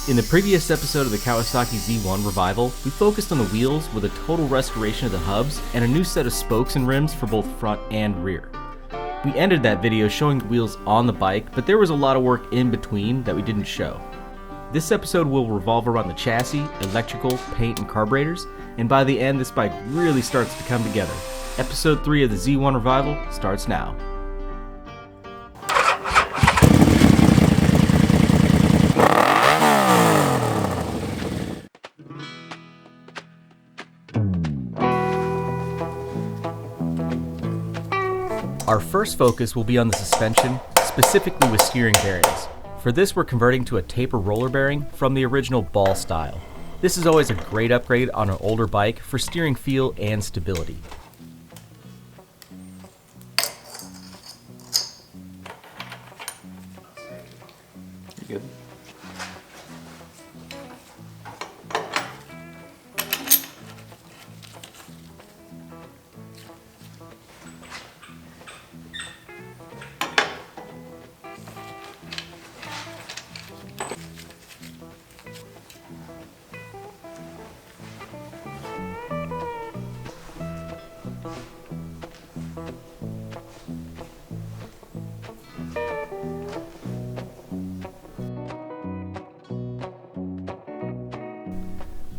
In the previous episode of the Kawasaki Z1 Revival, we focused on the wheels with a total restoration of the hubs and a new set of spokes and rims for both front and rear. We ended that video showing the wheels on the bike, but there was a lot of work in between that we didn't show. This episode will revolve around the chassis, electrical, paint, and carburetors, and by the end this bike really starts to come together. Episode 3 of the Z1 Revival starts now. Our first focus will be on the suspension, specifically with steering bearings. For this, we're converting to a taper roller bearing from the original ball style. This is always a great upgrade on an older bike for steering feel and stability. You good?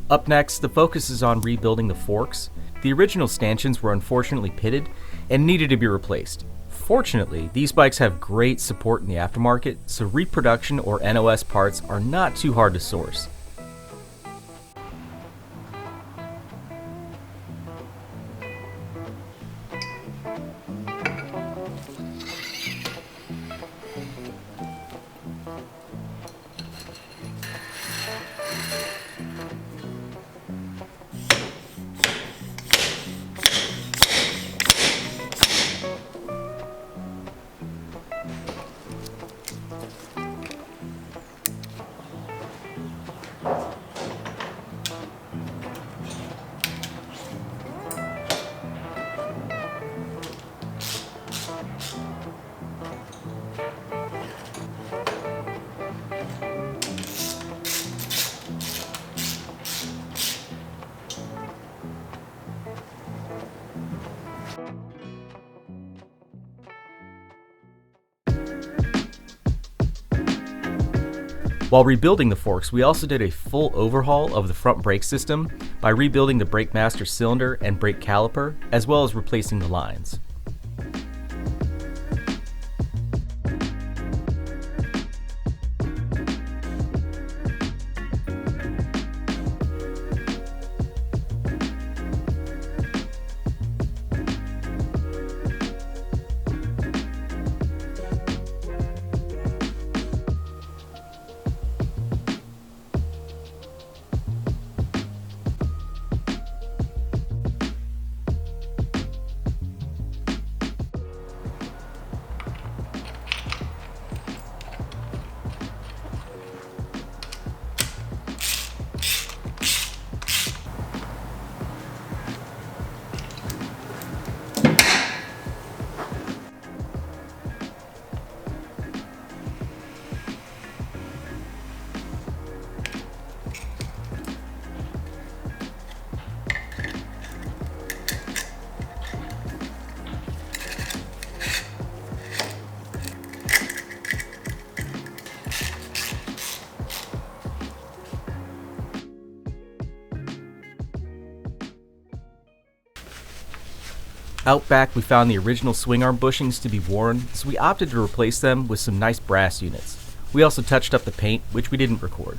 Up next, the focus is on rebuilding the forks. The original stanchions were unfortunately pitted and needed to be replaced. Fortunately, these bikes have great support in the aftermarket, so reproduction or NOS parts are not too hard to source. While rebuilding the forks, we also did a full overhaul of the front brake system by rebuilding the brake master cylinder and brake caliper, as well as replacing the lines. Out back, we found the original Swingarm bushings to be worn, so we opted to replace them with some nice brass units. We also touched up the paint, which we didn't record.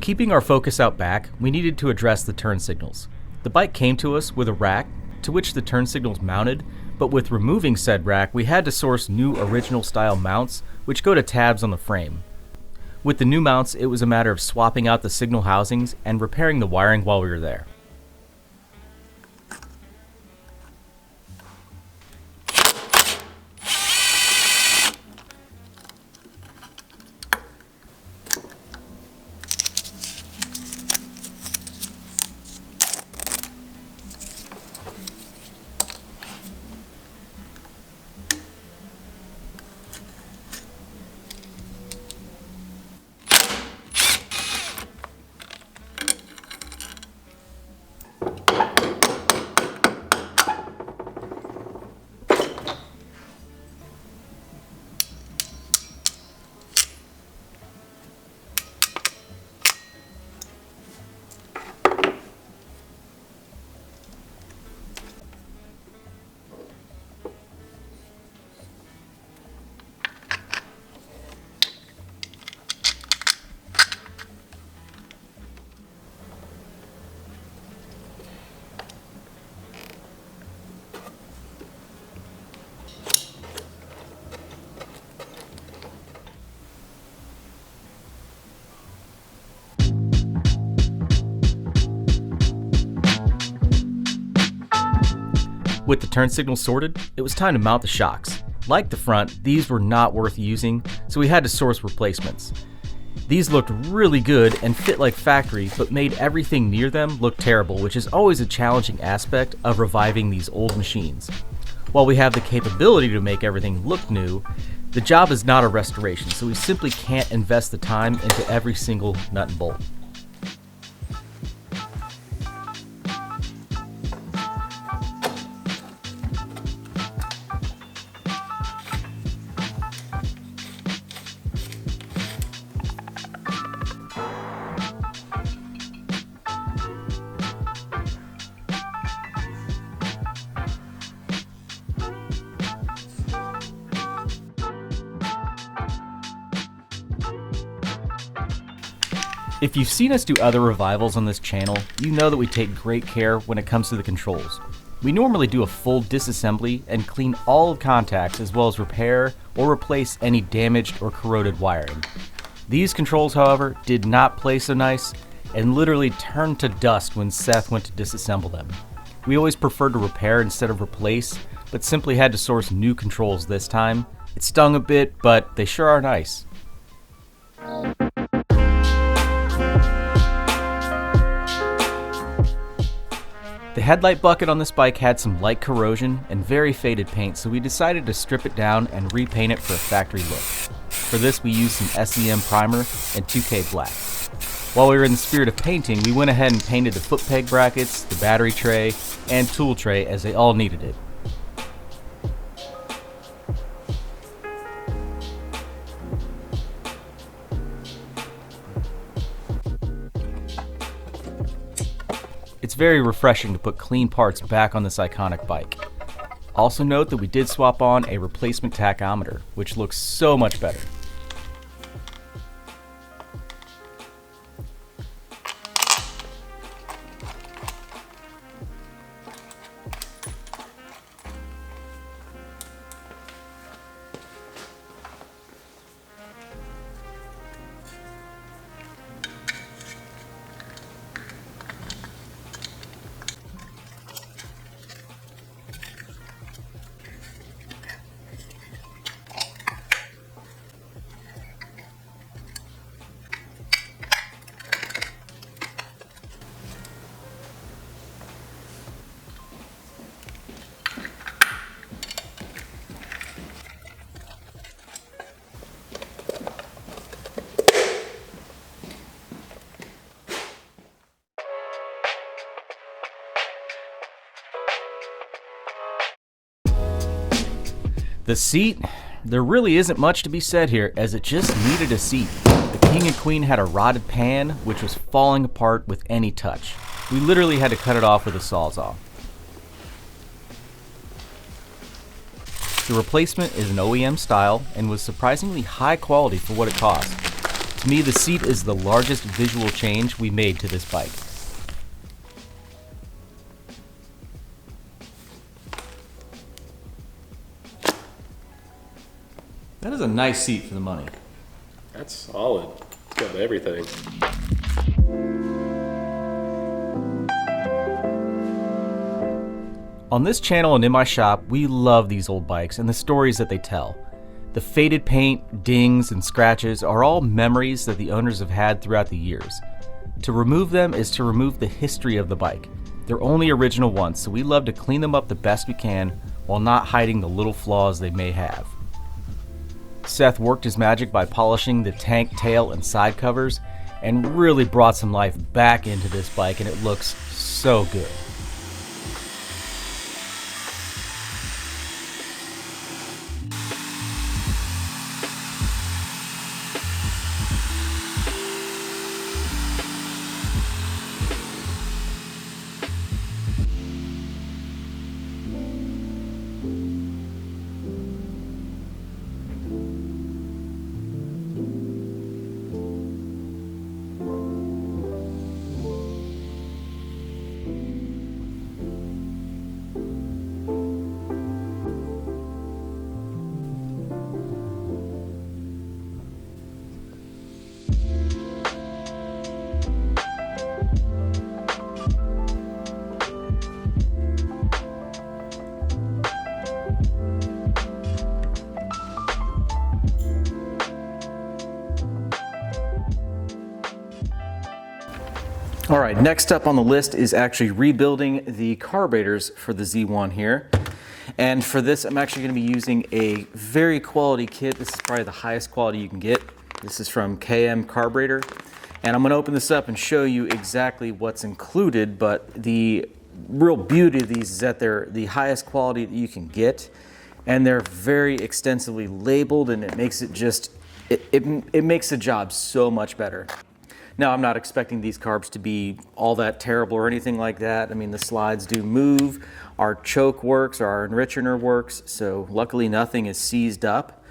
Keeping our focus out back, we needed to address the turn signals. The bike came to us with a rack to which the turn signals mounted, but with removing said rack, we had to source new original style mounts which go to tabs on the frame. With the new mounts, it was a matter of swapping out the signal housings and repairing the wiring while we were there. With the turn signals sorted, it was time to mount the shocks. Like the front, these were not worth using, so we had to source replacements. These looked really good and fit like factory, but made everything near them look terrible, which is always a challenging aspect of reviving these old machines. While we have the capability to make everything look new, the job is not a restoration, so we simply can't invest the time into every single nut and bolt. If you've seen us do other revivals on this channel, you know that we take great care when it comes to the controls. We normally do a full disassembly and clean all of contacts, as well as repair or replace any damaged or corroded wiring. These controls, however, did not play so nice and literally turned to dust when Seth went to disassemble them. We always preferred to repair instead of replace, but simply had to source new controls this time. It stung a bit, but they sure are nice. The headlight bucket on this bike had some light corrosion and very faded paint, so we decided to strip it down and repaint it for a factory look. For this, we used some SEM primer and 2K black. While we were in the spirit of painting, we went ahead and painted the foot peg brackets, the battery tray, and tool tray, as they all needed it. It's very refreshing to put clean parts back on this iconic bike. Also note that we did swap on a replacement tachometer, which looks so much better. The seat, there really isn't much to be said here, as it just needed a seat. The King and Queen had a rotted pan, which was falling apart with any touch. We literally had to cut it off with a sawzall. The replacement is an OEM style and was surprisingly high quality for what it cost. To me, the seat is the largest visual change we made to this bike. That is a nice seat for the money. That's solid. It's got everything. On this channel and in my shop, we love these old bikes and the stories that they tell. The faded paint, dings, and scratches are all memories that the owners have had throughout the years. To remove them is to remove the history of the bike. They're only original ones, so we love to clean them up the best we can while not hiding the little flaws they may have. Seth worked his magic by polishing the tank, tail, and side covers and really brought some life back into this bike, and it looks so good. All right, next up on the list is actually rebuilding the carburetors for the Z1 here. And for this, I'm actually going to be using a very quality kit. This is probably the highest quality you can get. This is from Carburetor. And I'm going to open this up and show you exactly what's included, but the real beauty of these is that they're the highest quality that you can get, and they're very extensively labeled, and it makes it just, it makes the job so much better. Now, I'm not expecting these carbs to be all that terrible or anything like that. I mean, the slides do move, our choke works, our enricher works, so luckily nothing is seized up.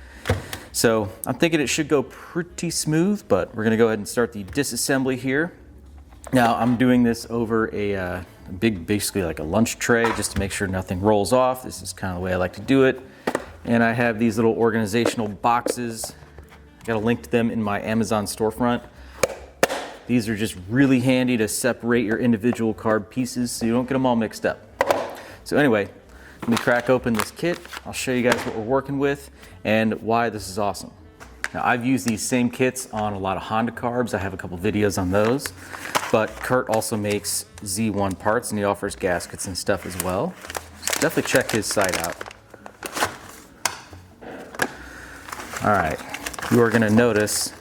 So I'm thinking it should go pretty smooth, but we're gonna go ahead and start the disassembly here. Now, I'm doing this over a big, basically like a lunch tray, just to make sure nothing rolls off. This is kind of the way I like to do it. And I have these little organizational boxes. I got a link to them in my Amazon storefront. These are just really handy to separate your individual carb pieces so you don't get them all mixed up. So anyway, let me crack open this kit. I'll show you guys what we're working with and why this is awesome. Now, I've used these same kits on a lot of Honda carbs. I have a couple videos on those, but Kurt also makes Z1 parts and he offers gaskets and stuff as well. So definitely check his site out. All right, you are gonna notice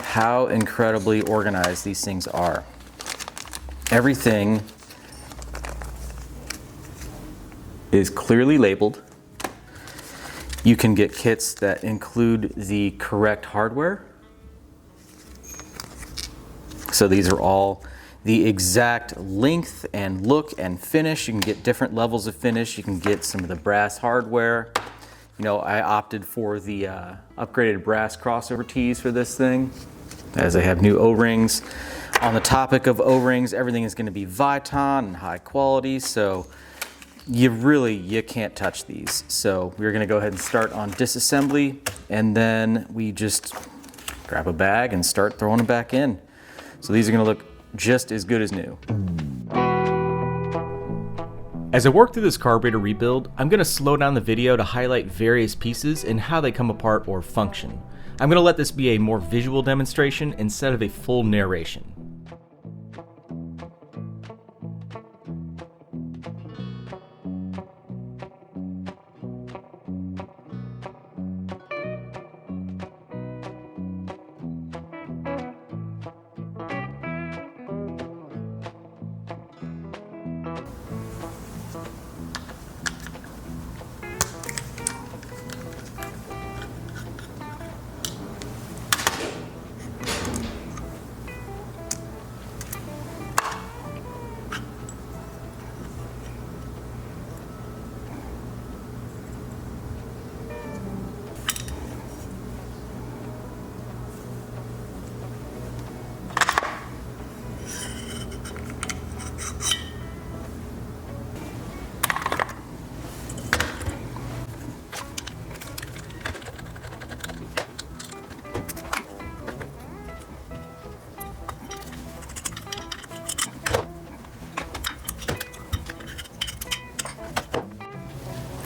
how incredibly organized these things are. Everything is clearly labeled. You can get kits that include the correct hardware. So these are all the exact length and look and finish. You can get different levels of finish. You can get some of the brass hardware. You know, I opted for the upgraded brass crossover tees for this thing, as I have new O-rings. On the topic of O-rings, everything is going to be Viton and high quality, so you can't touch these. So we're going to go ahead and start on disassembly, and then we just grab a bag and start throwing them back in. So these are going to look just as good as new. As I work through this carburetor rebuild, I'm going to slow down the video to highlight various pieces and how they come apart or function. I'm going to let this be a more visual demonstration instead of a full narration.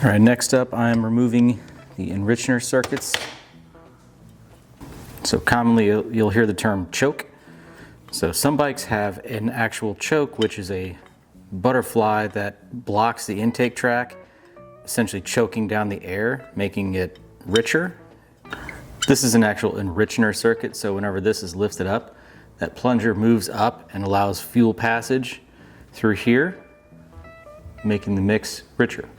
All right, next up I'm removing the enricher circuits. So commonly you'll hear the term choke. So some bikes have an actual choke, which is a butterfly that blocks the intake track, essentially choking down the air, making it richer. This is an actual enricher circuit, so whenever this is lifted up, that plunger moves up and allows fuel passage through here, making the mix richer.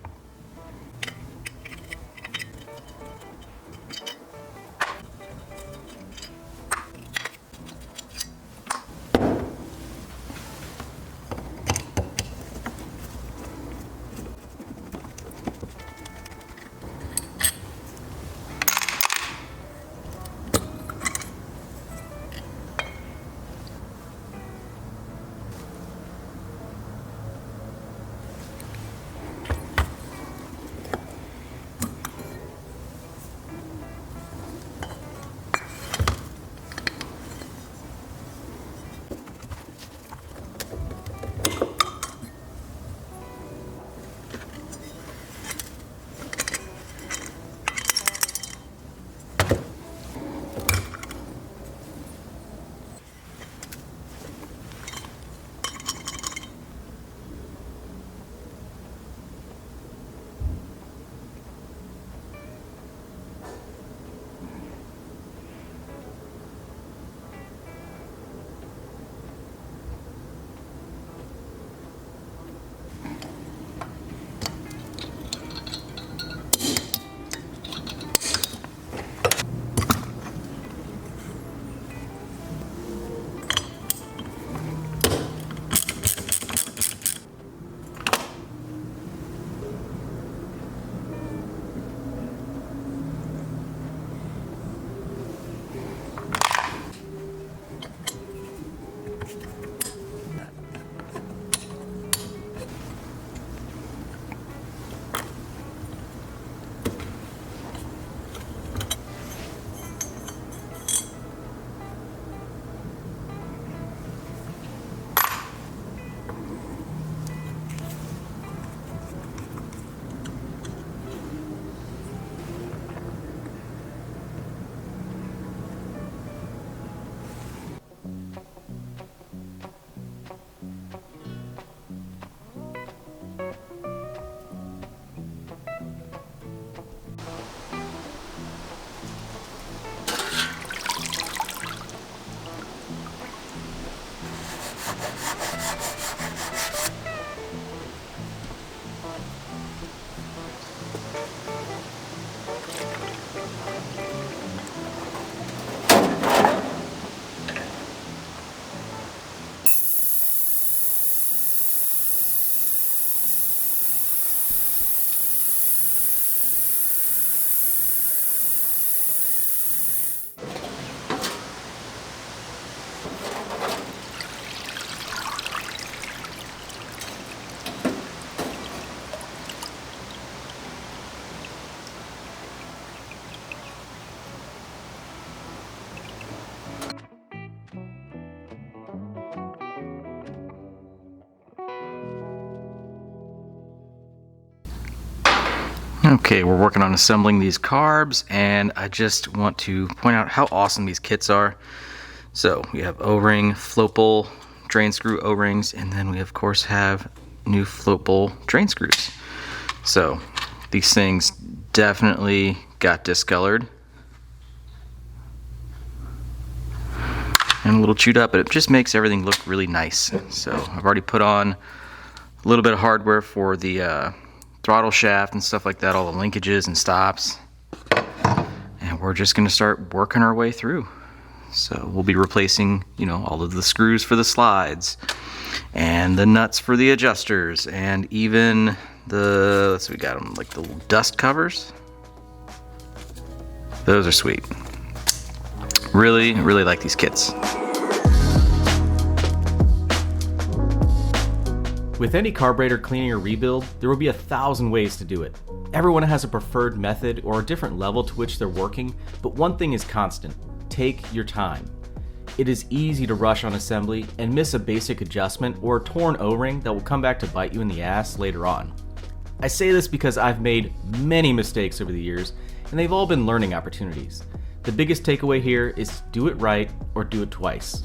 Okay, we're working on assembling these carbs, and I just want to point out how awesome these kits are. So we have O-ring, float bowl, drain screw O-rings, and then we of course have new float bowl drain screws. So these things definitely got discolored and a little chewed up, but it just makes everything look really nice. So I've already put on a little bit of hardware for the throttle shaft and stuff like that, all the linkages and stops, and we're just going to start working our way through. So we'll be replacing, all of the screws for the slides and the nuts for the adjusters, and even we got them like the little dust covers. Those are sweet. Really, really like these kits. With any carburetor cleaning or rebuild, there will be 1,000 ways to do it. Everyone has a preferred method or a different level to which they're working, but one thing is constant: take your time. It is easy to rush on assembly and miss a basic adjustment or a torn O-ring that will come back to bite you in the ass later on. I say this because I've made many mistakes over the years, and they've all been learning opportunities. The biggest takeaway here is do it right or do it twice.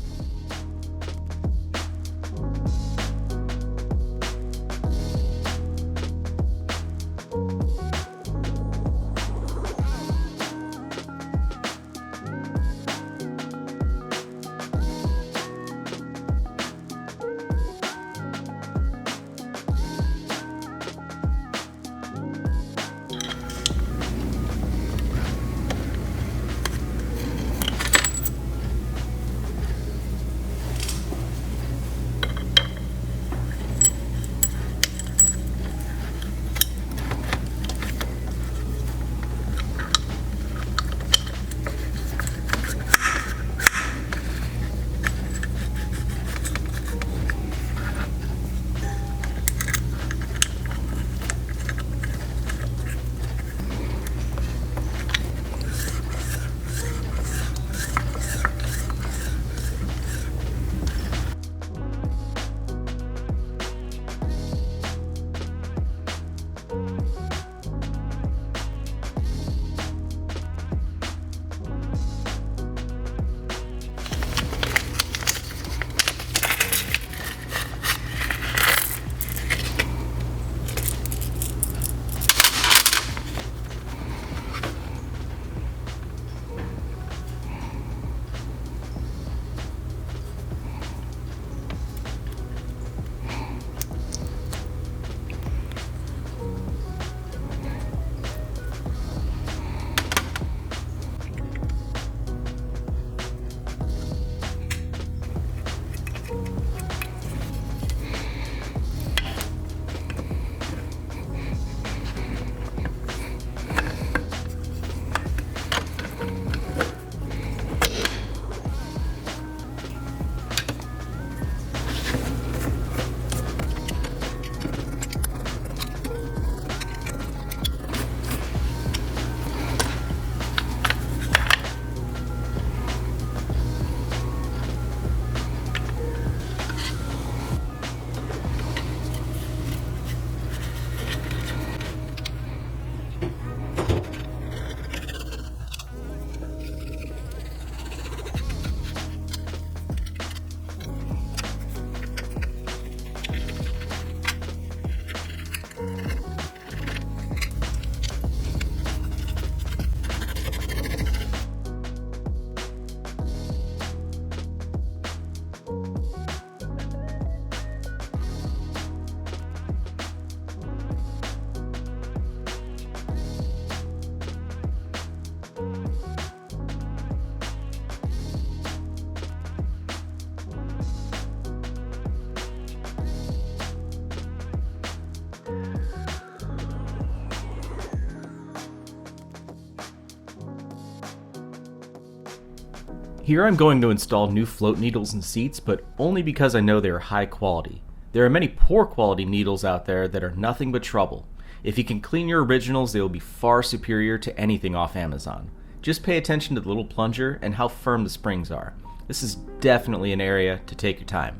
Here I'm going to install new float needles and seats, but only because I know they are high quality. There are many poor quality needles out there that are nothing but trouble. If you can clean your originals, they will be far superior to anything off Amazon. Just pay attention to the little plunger and how firm the springs are. This is definitely an area to take your time.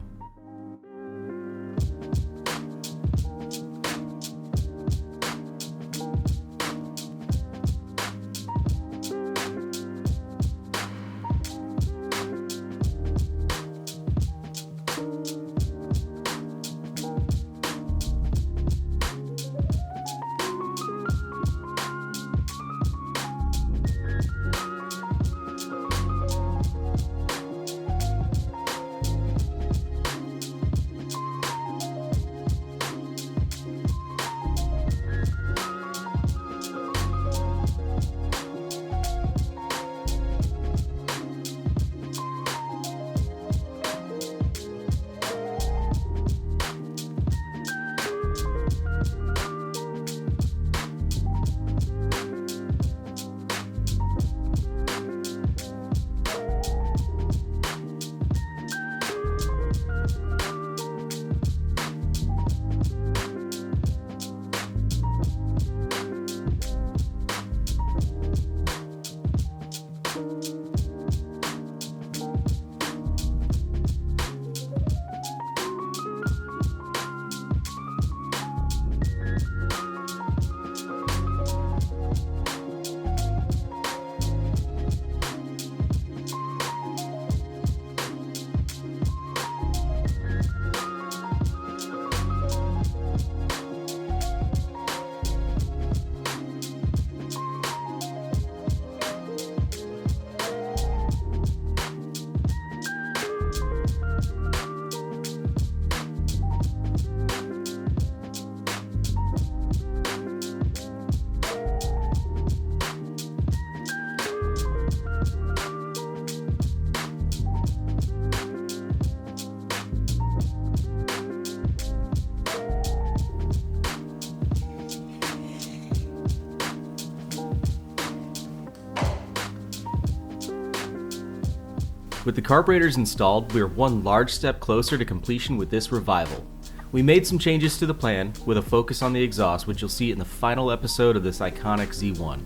With the carburetors installed, we are one large step closer to completion with this Revival. We made some changes to the plan, with a focus on the exhaust, which you'll see in the final episode of this iconic Z1.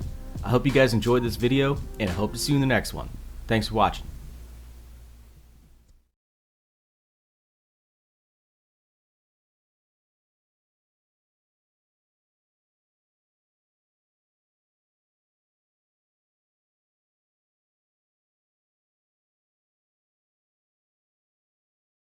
I hope you guys enjoyed this video, and I hope to see you in the next one. Thanks for watching.